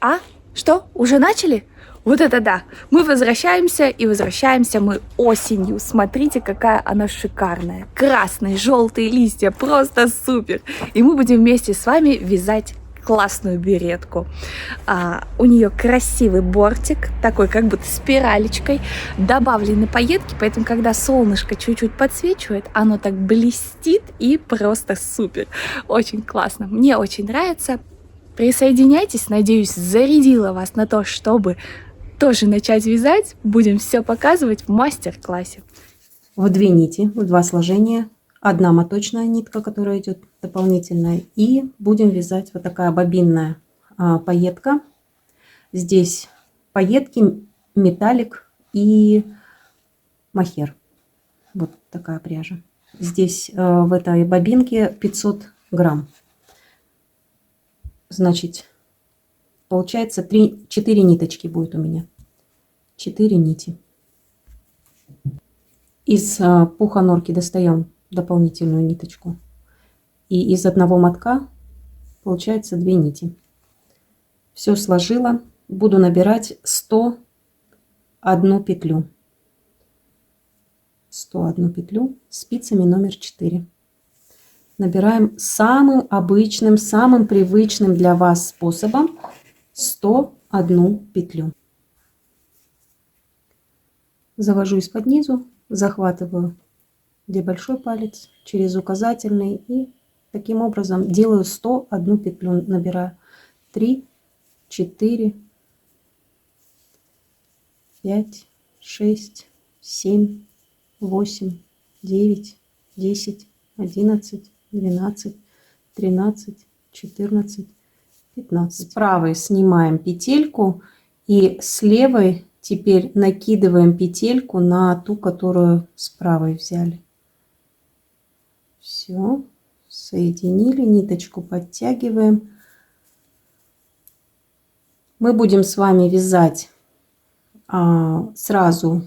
А? Что? Уже начали? Вот это да! Мы возвращаемся, и возвращаемся мы осенью. Смотрите, какая она шикарная. Красные, желтые листья, просто супер. И мы будем вместе с вами вязать классную беретку. У нее красивый бортик, такой как будто спиралечкой, добавлены пайетки, поэтому когда солнышко чуть-чуть подсвечивает, оно так блестит и просто супер. Очень классно. Мне очень нравится. Присоединяйтесь, надеюсь, зарядила вас на то, чтобы тоже начать вязать. Будем все показывать в мастер-классе. В 2 нити, в 2 сложения. Одна моточная нитка, которая идет дополнительная. И будем вязать вот такая бобинная пайетка. Здесь пайетки, металлик и мохер. Вот такая пряжа. Здесь в этой бобинке 500 грамм. Значит, получается 4 ниточки будет у меня. 4 нити. Из пуха норки достаем дополнительную ниточку. И из одного мотка получается 2 нити. Все сложила. Буду набирать 101 петлю. 101 петлю спицами номер 4. Набираем самым обычным, самым привычным для вас способом 101 петлю. Завожу из-под низу, захватываю где большой палец через указательный и таким образом делаю 101 петлю, набираю 3, 4, 5, 6, 7, 8, 9, 10, 11, 12, 13, 14, 15. С правой снимаем петельку и с левой теперь накидываем петельку на ту, которую с правой взяли. Все, соединили, ниточку подтягиваем. Мы будем с вами вязать сразу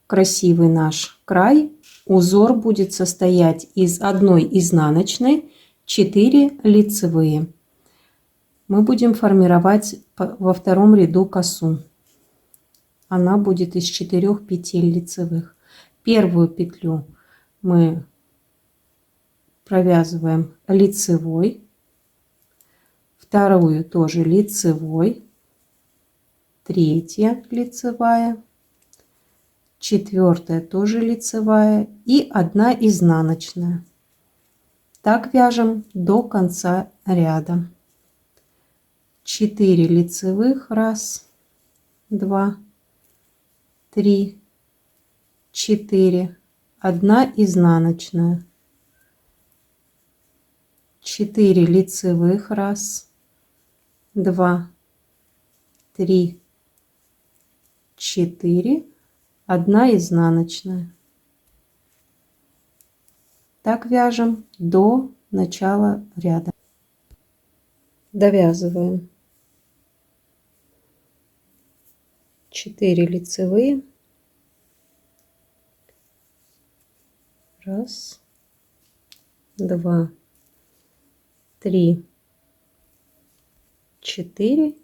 красивый наш край. Узор будет состоять из 1 изнаночной, 4 лицевые. Мы будем формировать во втором ряду косу. Она будет из 4 петель лицевых. Первую петлю мы провязываем лицевой, вторую тоже лицевой, третья лицевая, четвертая тоже лицевая и 1 изнаночная. Так вяжем до конца ряда. 4 лицевых, 1, 2, 3, 4, 1 изнаночная, 4 лицевых, 1, 2, 3, 4, 1 изнаночная. Так вяжем до начала ряда. Довязываем 4 лицевые, 1, 2, 3, 4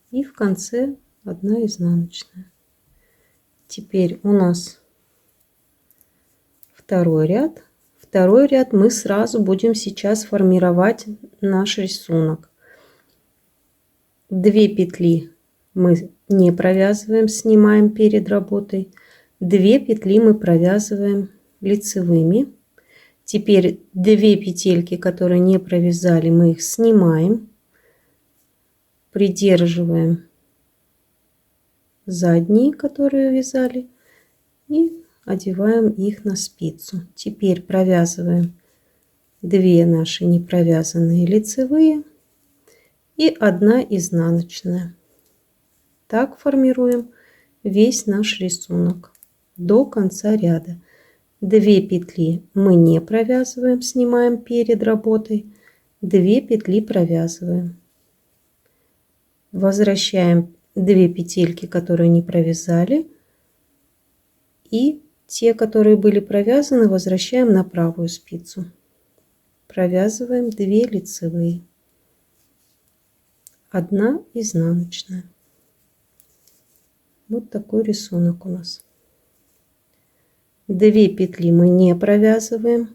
и в конце 1 изнаночная. Теперь у нас второй ряд. Второй ряд мы сразу будем сейчас формировать наш рисунок. 2 петли мы не провязываем, снимаем перед работой. 2 петли мы провязываем лицевыми. Теперь 2 петельки, которые не провязали, мы их снимаем, придерживаем задние, которые вязали, и одеваем их на спицу. Теперь провязываем 2 наши не провязанные лицевые и 1 изнаночная. Так формируем весь наш рисунок до конца ряда. 2 петли мы не провязываем, снимаем перед работой, 2 петли провязываем. Возвращаем 2 петельки, которые не провязали, и те, которые были провязаны, возвращаем на правую спицу. Провязываем 2 лицевые. 1 изнаночная. Вот такой рисунок у нас. 2 петли мы не провязываем,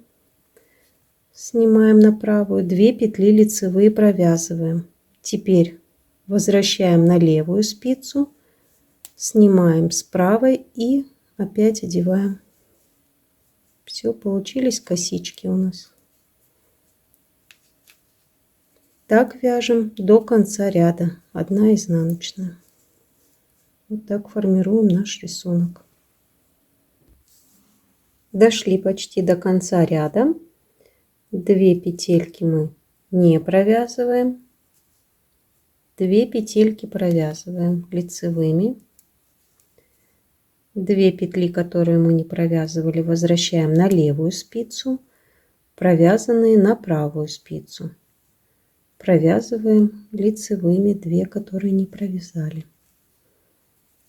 снимаем на правую, 2 петли лицевые провязываем. Теперь возвращаем на левую спицу, снимаем с правой и опять одеваем. Все, получились косички у нас. Так вяжем до конца ряда, 1 изнаночная. Вот так формируем наш рисунок. Дошли почти до конца ряда. 2 петельки мы не провязываем, 2 петельки провязываем лицевыми. 2 петли, которые мы не провязывали, возвращаем на левую спицу, провязанные на правую спицу. Провязываем лицевыми 2, которые не провязали.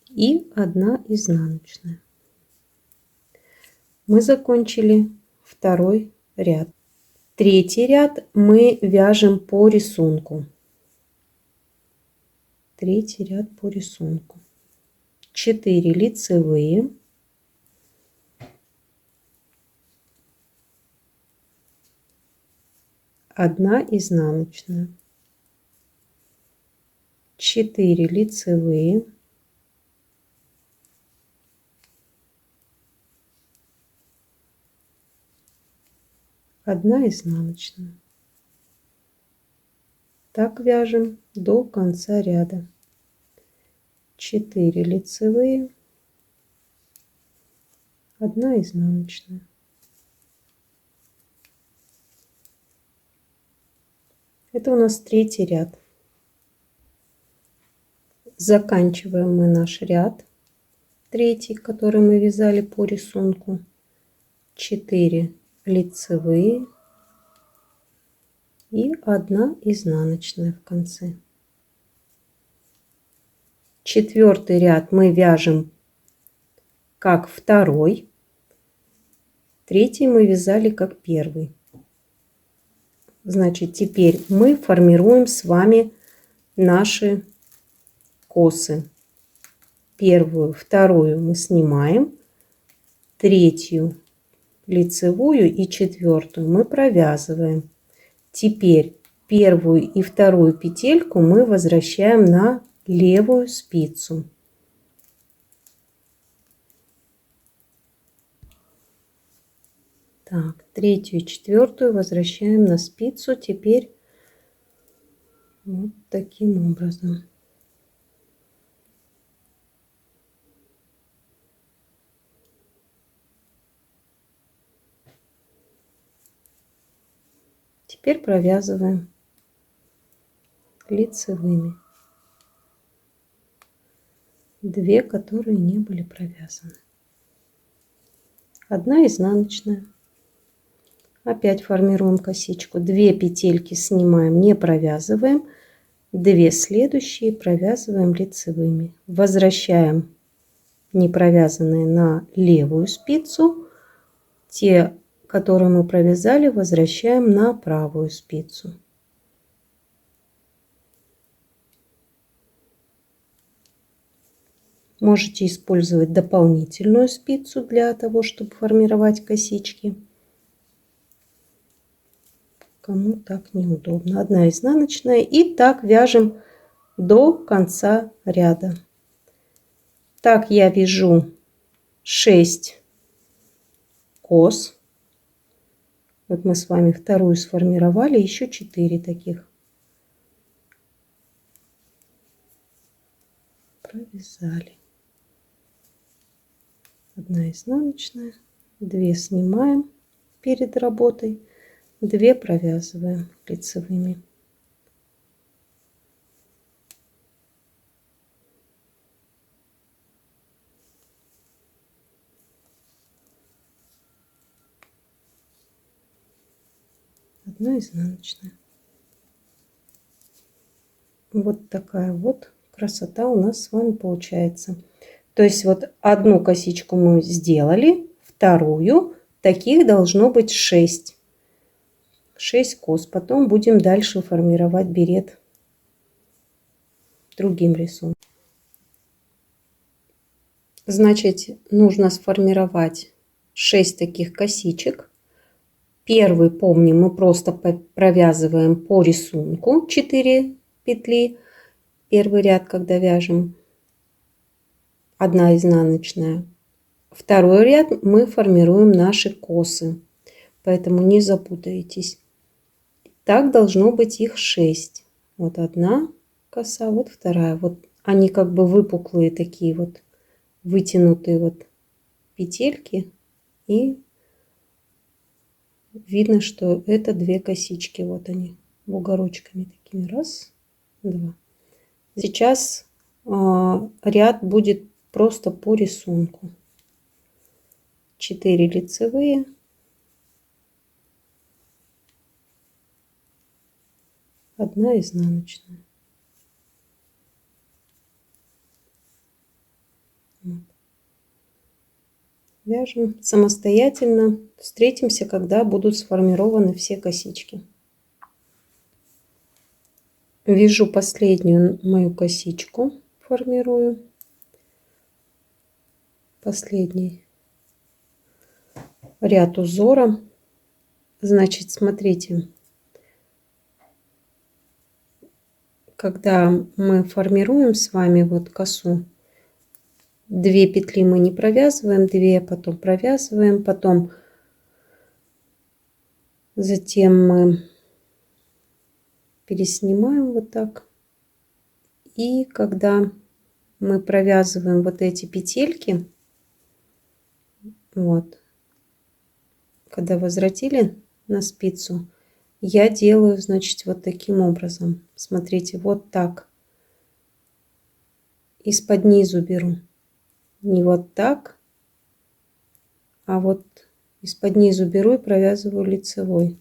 И 1 изнаночная. Мы закончили 2 ряд. 3 ряд мы вяжем по рисунку. 3 ряд по рисунку. 4 лицевые. 1 изнаночная. 4 лицевые. 1 изнаночная. Так вяжем до конца ряда. 4 лицевые, 1 изнаночная. Это у нас 3 ряд. Заканчиваем мы наш ряд 3, который мы вязали по рисунку. 4 лицевые и 1 изнаночная в конце. 4 ряд мы вяжем как 2, 3 мы вязали как 1. Значит, теперь мы формируем с вами наши косы. 1, 2 мы снимаем, 3 лицевую и 4 мы провязываем. Теперь 1 и 2 петельку мы возвращаем на левую спицу. Так, 3 и 4 возвращаем на спицу. Теперь вот таким образом. Теперь провязываем лицевыми 2, которые не были провязаны. 1 изнаночная. Опять формируем косичку. 2 петельки снимаем, не провязываем. 2 следующие провязываем лицевыми. Возвращаем не провязанные на левую спицу. Те, которые мы провязали, возвращаем на правую спицу. Можете использовать дополнительную спицу для того, чтобы формировать косички. Кому так неудобно. 1 изнаночная. И так вяжем до конца ряда. Так я вяжу 6 кос. Вот мы с вами 2 сформировали, еще 4 таких. Провязали. 1 изнаночная, 2 снимаем перед работой, 2 провязываем лицевыми. Одна изнаночная. Вот такая вот красота у нас с вами получается. То есть вот одну косичку мы сделали, вторую, таких должно быть 6. 6 кос. Потом будем дальше формировать берет. другим рисунком. Значит, нужно сформировать 6 таких косичек. Первый, помним, мы просто провязываем по рисунку 4 петли. Первый ряд, когда вяжем, 1 изнаночная. Второй ряд мы формируем наши косы, поэтому не запутаетесь. Так должно быть их 6. Вот 1 коса, вот 2. Вот они как бы выпуклые такие вот, вытянутые вот петельки. И видно, что это 2 косички. Вот они, бугорочками такими. 1, 2. Сейчас ряд будет просто по рисунку. 4 лицевые. 1 изнаночная. Вот. Вяжем самостоятельно. Встретимся, когда будут сформированы все косички. Вяжу последнюю мою косичку, формирую. Последний ряд узора. Значит, смотрите, когда мы формируем с вами вот косу, 2 петли мы не провязываем, 2 потом провязываем, потом затем мы переснимаем вот так. И когда мы провязываем вот эти петельки, вот, когда возвратили на спицу, я делаю, значит, вот таким образом. Смотрите, вот так. Из-под низу беру. Не вот так, а вот из-под низу беру и провязываю лицевой.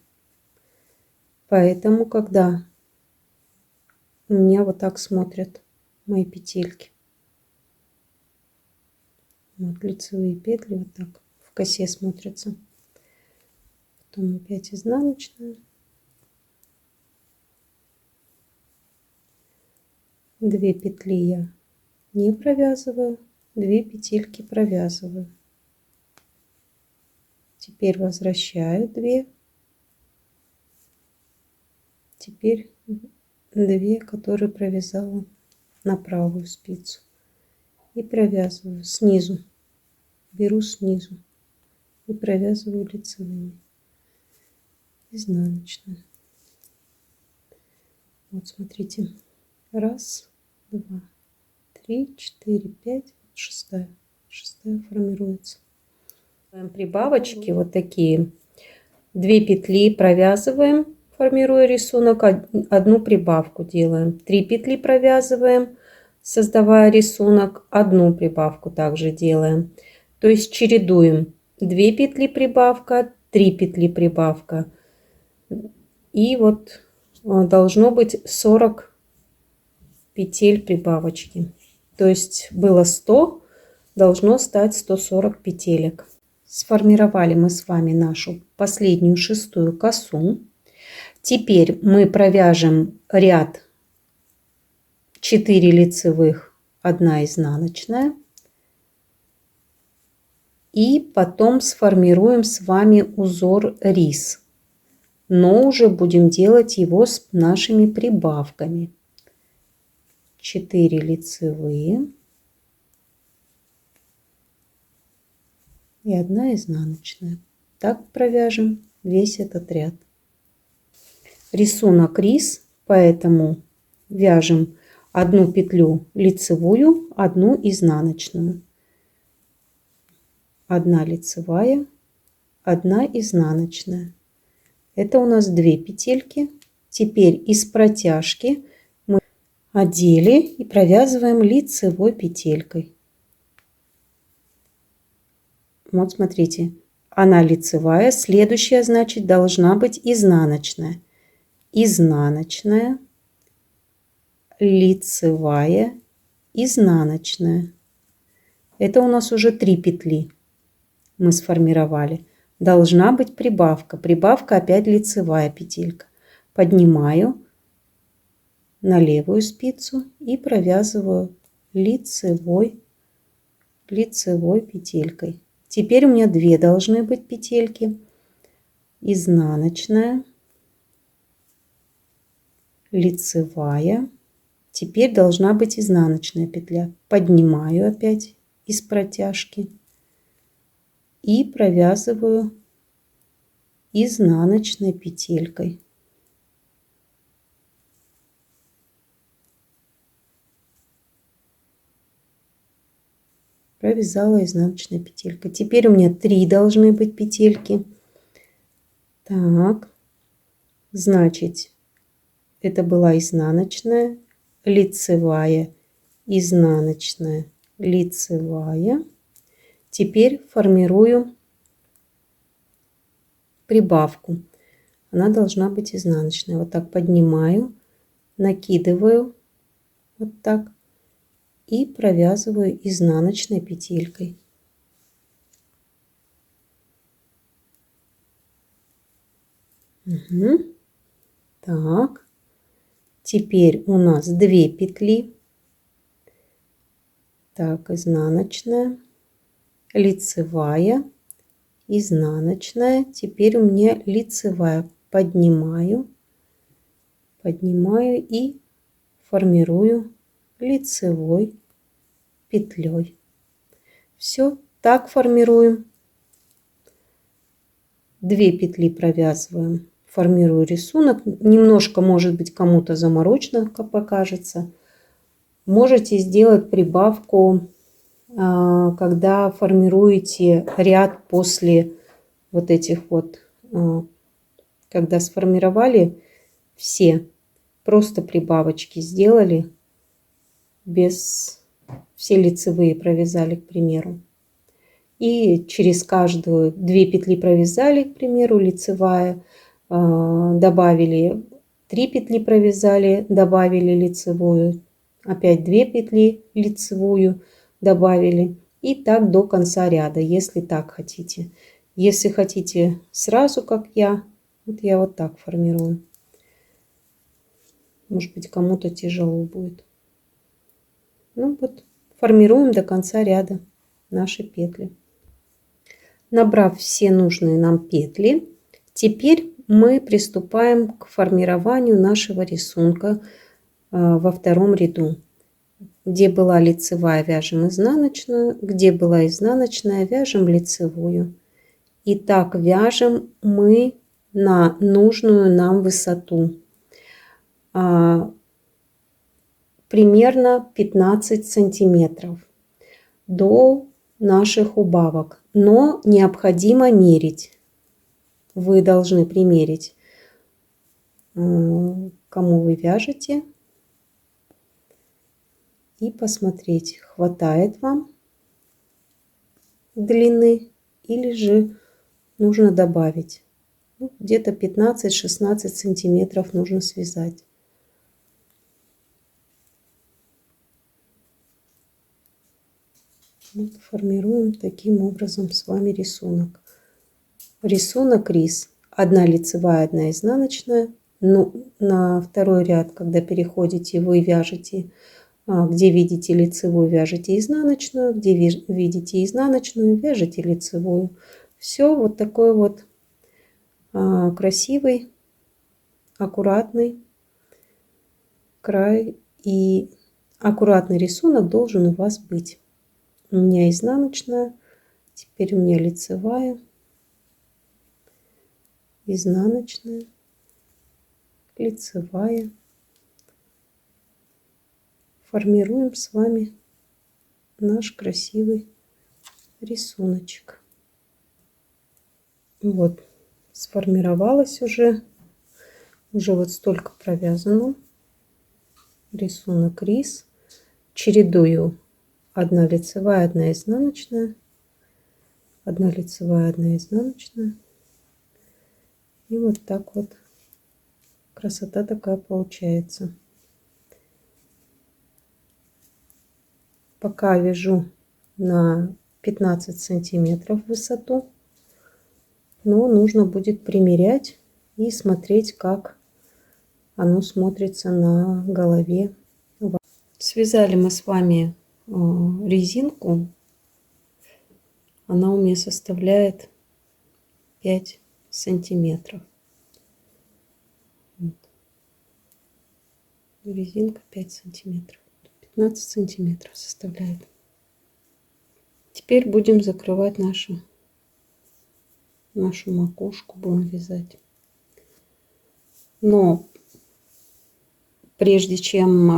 Поэтому, когда у меня вот так смотрят мои петельки. Вот лицевые петли вот так в косе смотрятся. Потом опять изнаночная. 2 петли я не провязываю, 2 петельки провязываю. Теперь возвращаю 2. Теперь 2, которые провязала на правую спицу. И провязываю снизу. Беру снизу и провязываю лицевыми. Изнаночная. Вот смотрите. 1, 2, 3, 4, 5, 6. 6 формируется. Прибавочки вот такие. 2 петли провязываем, формируя рисунок, 1 прибавку делаем. 3 петли провязываем, создавая рисунок, 1 прибавку также делаем. То есть чередуем 2 петли прибавка, 3 петли прибавка. И вот должно быть 40 петель прибавочки. То есть было 100, должно стать 140 петелек. Сформировали мы с вами нашу последнюю 6-ю косу. Теперь мы провяжем ряд 4 лицевых, 1 изнаночная. И потом сформируем с вами узор рис. Но уже будем делать его с нашими прибавками. 4 лицевые и 1 изнаночная. Так провяжем весь этот ряд. Рисунок рис, поэтому вяжем 1 петлю лицевую, 1 изнаночную. 1 лицевая, 1 изнаночная. Это у нас 2 петельки. Теперь из протяжки мы одели и провязываем лицевой петелькой. Вот смотрите, она лицевая. Следующая, значит, должна быть изнаночная. Изнаночная, лицевая, изнаночная. Это у нас уже 3 петли мы сформировали. Должна быть прибавка. Прибавка опять лицевая петелька. Поднимаю на левую спицу и провязываю лицевой петелькой. Теперь у меня 2 должны быть петельки. Изнаночная, лицевая. Теперь должна быть изнаночная петля. Поднимаю опять из протяжки и провязываю изнаночной петелькой. Провязала изнаночной петелькой. Теперь у меня 3 должны быть петельки. Так, значит, это была изнаночная, лицевая, изнаночная, лицевая. Теперь формирую прибавку. Она должна быть изнаночная. Вот так поднимаю, накидываю вот так и провязываю изнаночной петелькой. Угу. Так, теперь у нас 2 петли. Так, изнаночная, лицевая, изнаночная. Теперь у меня лицевая. Поднимаю и формирую лицевой петлей. Все, так формируем. 2 петли провязываем. Формирую рисунок. Немножко, может быть, кому-то заморочно покажется. Можете сделать прибавку, когда формируете ряд после вот этих вот, когда сформировали все, просто прибавочки сделали, без все лицевые провязали, к примеру. И через каждую 2 петли провязали, к примеру, лицевая, добавили 3 петли провязали, добавили лицевую, опять 2 петли лицевую добавили, и так до конца ряда, если так хотите. Если хотите сразу, как я, вот я вот так формирую. Может быть, кому-то тяжело будет. Ну вот, формируем до конца ряда наши петли. Набрав все нужные нам петли, теперь мы приступаем к формированию нашего рисунка во втором ряду. Где была лицевая, вяжем изнаночную, где была изнаночная, вяжем лицевую. И так вяжем мы на нужную нам высоту. Примерно 15 сантиметров до наших убавок. Но необходимо мерить. Вы должны примерить, кому вы вяжете, и посмотреть, хватает вам длины или же нужно добавить. Ну, где-то 15-16 сантиметров нужно связать. Вот формируем таким образом с вами рисунок. Рисунок рис. 1 лицевая, 1 изнаночная. Но на второй ряд, когда переходите, вы вяжете, где видите лицевую, вяжете изнаночную, где видите изнаночную, вяжете лицевую. Все вот такой вот красивый, аккуратный край и аккуратный рисунок должен у вас быть. У меня изнаночная, теперь у меня лицевая, изнаночная, лицевая. Формируем с вами наш красивый рисуночек. Вот, сформировалось уже вот столько провязано. Рисунок рис. Чередую 1 лицевая, 1 изнаночная, 1 лицевая, 1 изнаночная. И вот так вот красота такая получается. Пока вяжу на 15 сантиметров высоту, но нужно будет примерять и смотреть, как оно смотрится на голове. Связали мы с вами резинку. Она у меня составляет 5 сантиметров. Вот. Резинка 5 сантиметров. 15 сантиметров составляет. Теперь будем закрывать нашу макушку, будем вязать. Но прежде чем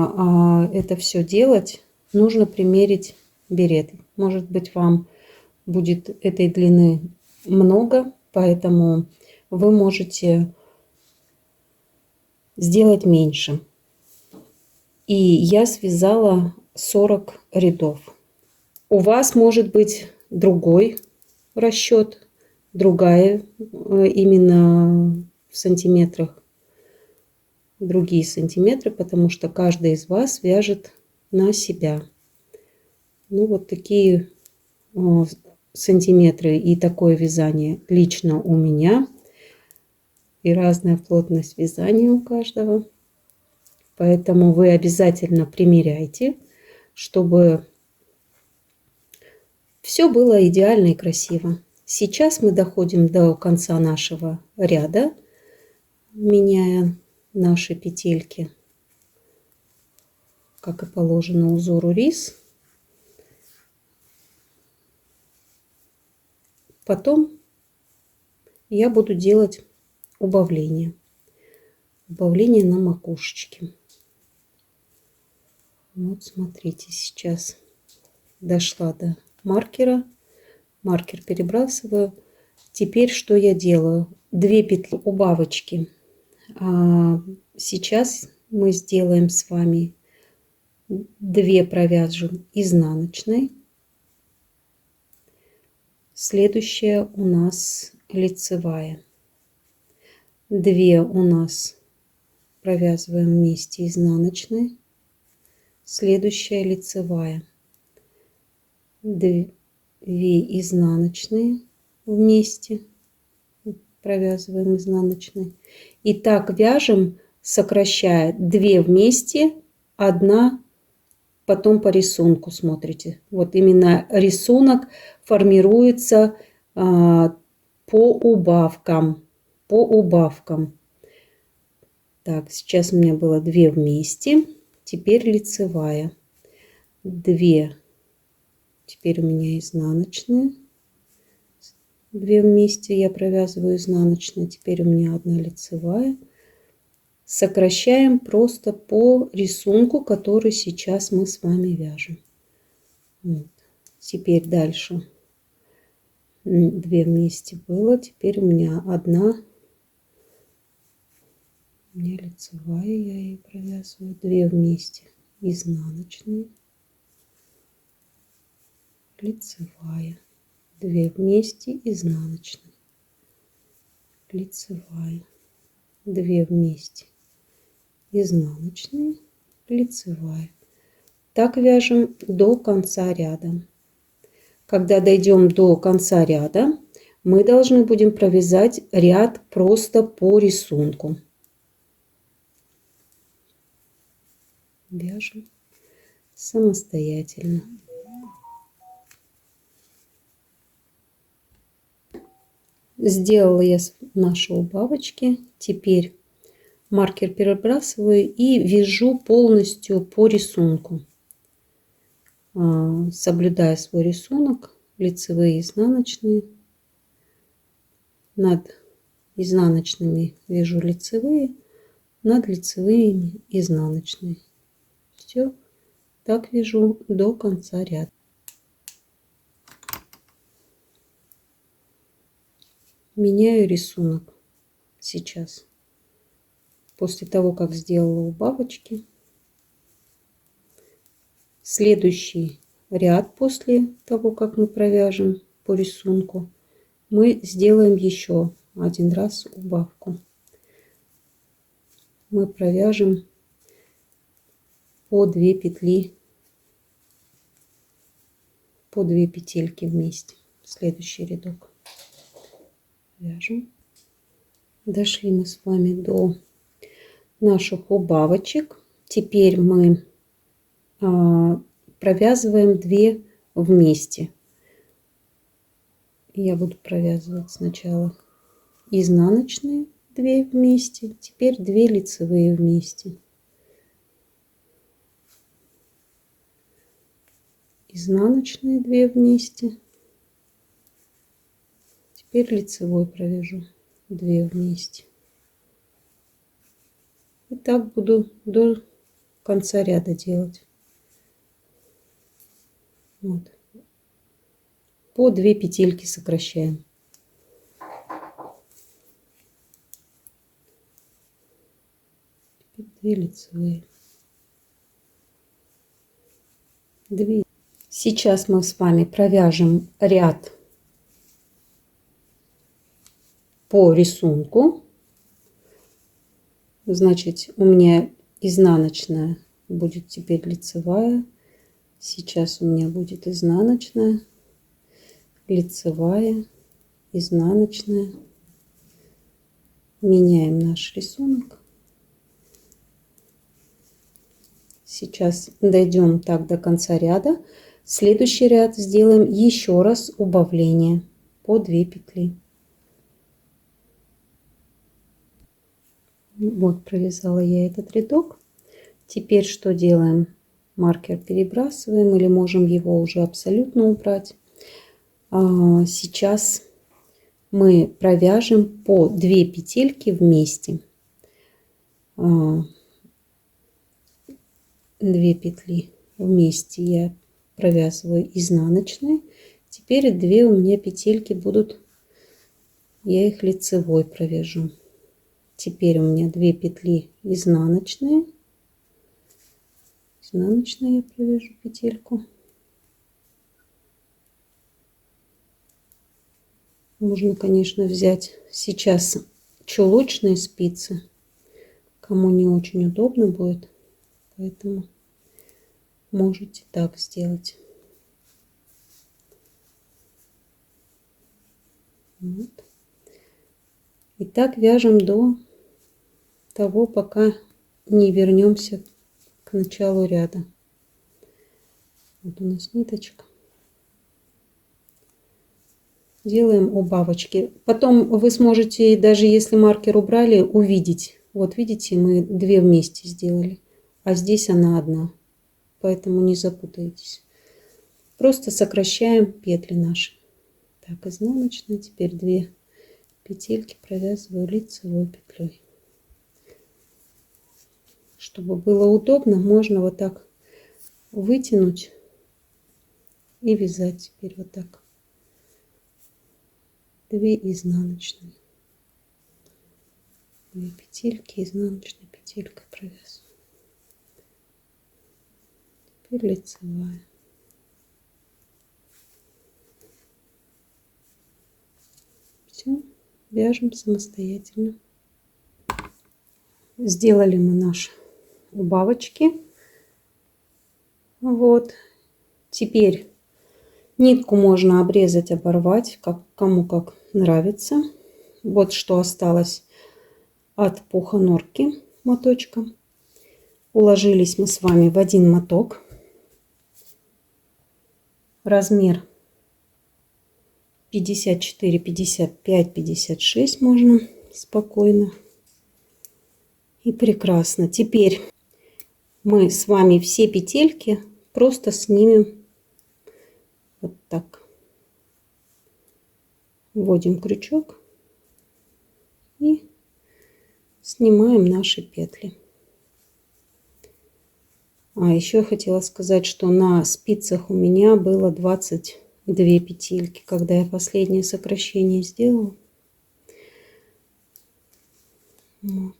это все делать, нужно примерить берет. Может быть, вам будет этой длины много, поэтому вы можете сделать меньше. И я связала 40 рядов. У вас может быть другой расчет, другая именно в сантиметрах, другие сантиметры, потому что каждый из вас вяжет на себя. Ну, вот такие сантиметры и такое вязание лично у меня. И разная плотность вязания у каждого. Поэтому вы обязательно примеряйте, чтобы все было идеально и красиво. Сейчас мы доходим до конца нашего ряда, меняя наши петельки, как и положено узору рис. Потом я буду делать убавление. Убавление на макушечке. Вот смотрите, сейчас дошла до маркера. Маркер перебрасываю. Теперь что я делаю? 2 петли убавочки. Сейчас мы сделаем с вами 2 провяжем изнаночной. Следующая у нас лицевая. 2 у нас провязываем вместе изнаночной. Следующая лицевая. 2 изнаночные вместе провязываем изнаночной. И так вяжем, сокращая 2 вместе, 1 потом по рисунку смотрите. Вот именно рисунок формируется по убавкам. Так, сейчас у меня было 2 вместе. Теперь лицевая. 2. Теперь у меня изнаночные. 2 вместе я провязываю изнаночные. Теперь у меня 1 лицевая. Сокращаем просто по рисунку, который сейчас мы с вами вяжем. Вот. Теперь дальше 2 вместе было. Теперь у меня 1. У меня лицевая, я ее провязываю. 2 вместе изнаночные. Лицевая. 2 вместе изнаночные. Лицевая. 2 вместе изнаночные, лицевая. Так вяжем до конца ряда. Когда дойдем до конца ряда, мы должны будем провязать ряд просто по рисунку. Вяжем самостоятельно. Сделала я наши убавочки. Теперь маркер перебрасываю и вяжу полностью по рисунку, соблюдая свой рисунок. Лицевые, изнаночные. Над изнаночными вяжу лицевые, над лицевыми изнаночные. Все, так вяжу до конца ряда. Меняю рисунок сейчас. После того, как сделала убавочки. Следующий ряд после того, как мы провяжем по рисунку, мы сделаем еще 1 раз убавку. Мы провяжем по 2 петли, по 2 петельки вместе. Следующий рядок. Вяжем. Дошли мы с вами до наших убавочек. Теперь мы провязываем 2 вместе. Я буду провязывать сначала изнаночные 2 вместе, теперь 2 лицевые вместе. Изнаночные 2 вместе, теперь лицевой провяжу 2 вместе. И так буду до конца ряда делать. Вот. По 2 петельки сокращаем. Теперь 2 лицевые. 2. Сейчас мы с вами провяжем ряд по рисунку. Значит, у меня изнаночная будет теперь лицевая. Сейчас у меня будет изнаночная, лицевая, изнаночная. Меняем наш рисунок. Сейчас дойдем так до конца ряда. Следующий ряд сделаем еще раз убавление по 2 петли. Вот провязала я этот рядок. Теперь что делаем? Маркер перебрасываем или можем его уже абсолютно убрать. Сейчас мы провяжем по 2 петельки вместе. 2 петли вместе я провязываю изнаночной. Теперь 2 у меня петельки будут, я их лицевой провяжу. Теперь у меня 2 петли изнаночные. Изнаночной я провяжу петельку. Можно, конечно, взять сейчас чулочные спицы, кому не очень удобно будет, поэтому можете так сделать. Вот. И так вяжем до того, пока не вернемся к началу ряда. Вот у нас ниточка. Делаем убавочки. Потом вы сможете, даже если маркер убрали, увидеть. Вот видите, мы 2 вместе сделали, а здесь она одна. Поэтому не запутайтесь. Просто сокращаем петли наши. Так, изнаночная. Теперь 2 петельки провязываю лицевой петлей. Чтобы было удобно, можно вот так вытянуть и вязать теперь вот так. 2 изнаночные. 2 петельки, изнаночной петелькой провязываю. Теперь лицевая. Все, вяжем самостоятельно. Сделали мы наши убавочки. Вот. Теперь нитку можно обрезать, оборвать, кому как нравится. Вот что осталось от пуха норки моточка. Уложились мы с вами в один моток. Размер 54, 55, 56 можно спокойно. И прекрасно. Теперь мы с вами все петельки просто снимем вот так. Вводим крючок и снимаем наши петли. А еще хотела сказать, что на спицах у меня было 22 петельки, когда я последнее сокращение сделала. Вот.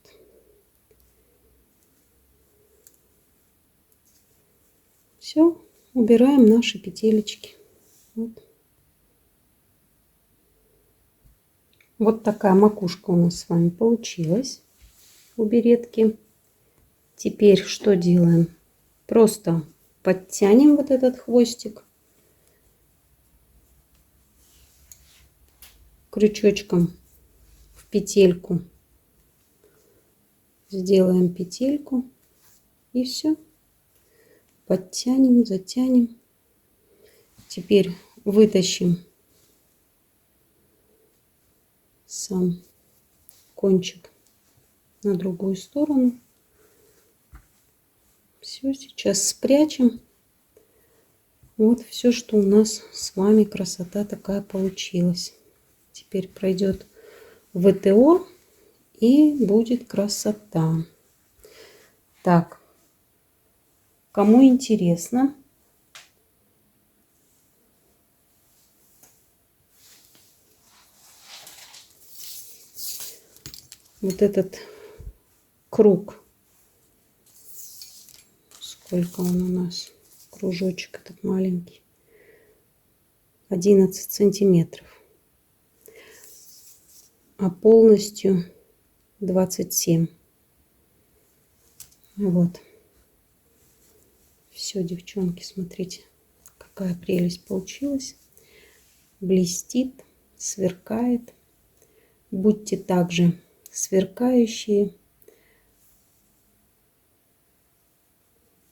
Все, убираем наши петелечки. Вот такая макушка у нас с вами получилась у беретки. Теперь что делаем? Просто подтянем вот этот хвостик крючочком в петельку. Сделаем петельку и все. Подтянем, затянем. Теперь вытащим сам кончик на другую сторону. Все, сейчас спрячем. Вот все, что у нас с вами красота такая получилась. Теперь пройдет ВТО и будет красота. Так, кому интересно, вот этот круг, сколько он у нас, кружочек этот маленький, 11 сантиметров, а полностью 27. Вот. Все, девчонки, смотрите, какая прелесть получилась. Блестит, сверкает. Будьте также сверкающие,